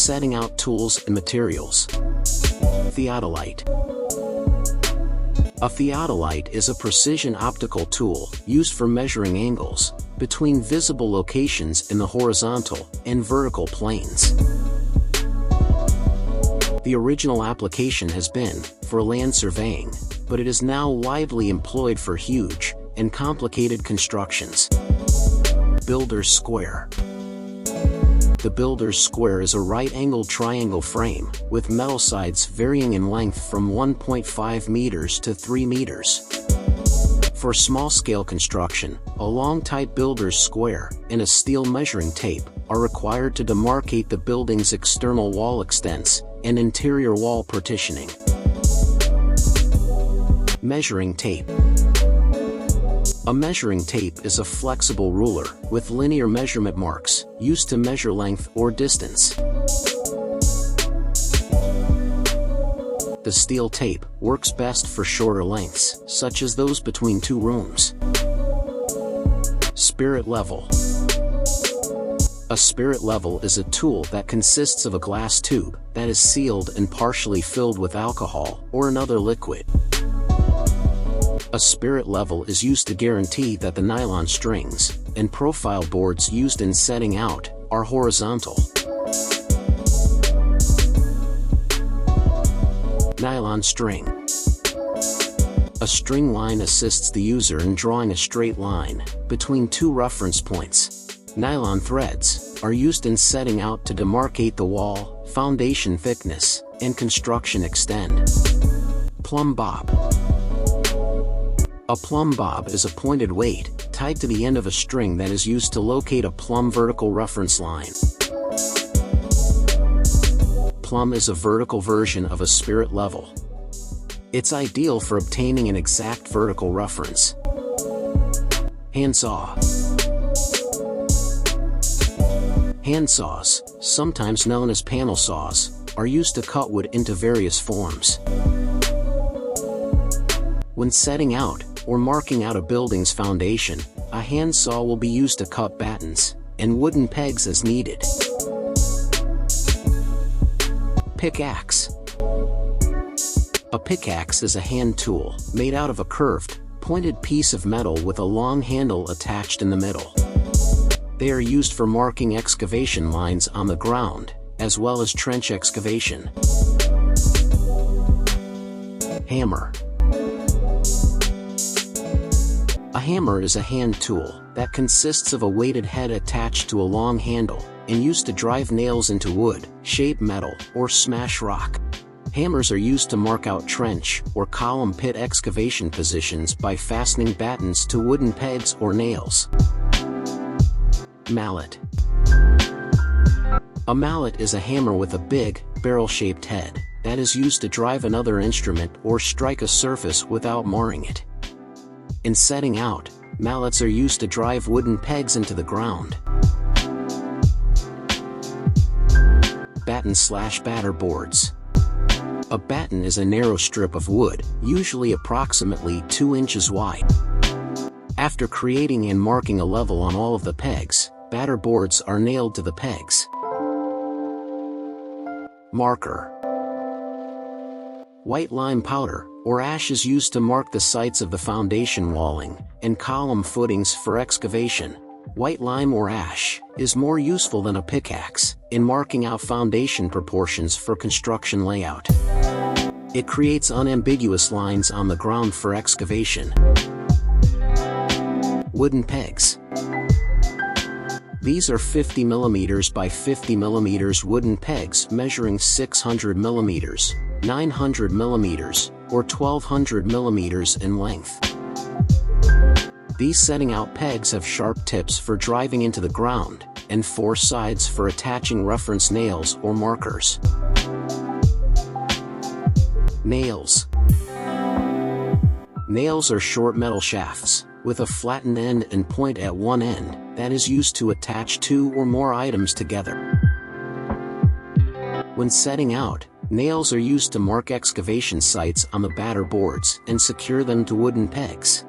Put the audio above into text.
setting out tools and materials. Theodolite. A theodolite is a precision optical tool used for measuring angles between visible locations in the horizontal and vertical planes. The original application has been for land surveying, but it is now widely employed for huge and complicated constructions. Builder's square. The builder's square is a right-angled triangle frame with metal sides varying in length from 1.5 meters to 3 meters. For small-scale construction, a long-type builder's square and a steel measuring tape are required to demarcate the building's external wall extents and interior wall partitioning. Measuring tape. A measuring tape is a flexible ruler with linear measurement marks used to measure length or distance. The steel tape works best for shorter lengths, such as those between two rooms. Spirit level. A spirit level is a tool that consists of a glass tube that is sealed and partially filled with alcohol or another liquid. A spirit level is used to guarantee that the nylon strings and profile boards used in setting out are horizontal. Nylon string. A string line assists the user in drawing a straight line between two reference points. Nylon threads are used in setting out to demarcate the wall, foundation thickness, and construction extend. Plumb bob. A plumb bob is a pointed weight tied to the end of a string that is used to locate a plumb vertical reference line. Plumb is a vertical version of a spirit level. It's ideal for obtaining an exact vertical reference. Handsaw. Handsaws, sometimes known as panel saws, are used to cut wood into various forms. When setting out or marking out a building's foundation, a handsaw will be used to cut battens and wooden pegs as needed. Pickaxe. A pickaxe is a hand tool made out of a curved, pointed piece of metal with a long handle attached in the middle. They are used for marking excavation lines on the ground, as well as trench excavation. Hammer. A hammer is a hand tool that consists of a weighted head attached to a long handle and used to drive nails into wood, shape metal, or smash rock. Hammers are used to mark out trench or column pit excavation positions by fastening battens to wooden pegs or nails. Mallet. A mallet is a hammer with a big, barrel-shaped head that is used to drive another instrument or strike a surface without marring it. In setting out, mallets are used to drive wooden pegs into the ground. Batten/batter boards. A batten is a narrow strip of wood, usually approximately 2 inches wide. After creating and marking a level on all of the pegs, batter boards are nailed to the pegs. Marker. White lime powder or ash is used to mark the sites of the foundation walling and column footings for excavation. White lime or ash is more useful than a pickaxe in marking out foundation proportions for construction layout. It creates unambiguous lines on the ground for excavation. Wooden pegs. These are 50 mm by 50 mm wooden pegs measuring 600 mm, 900 mm, or 1200 mm in length. These setting out pegs have sharp tips for driving into the ground, and 4 sides for attaching reference nails or markers. Nails. Nails are short metal shafts, with a flattened end and point at one end, that is used to attach 2 or more items together. When setting out, nails are used to mark excavation sites on the batter boards and secure them to wooden pegs.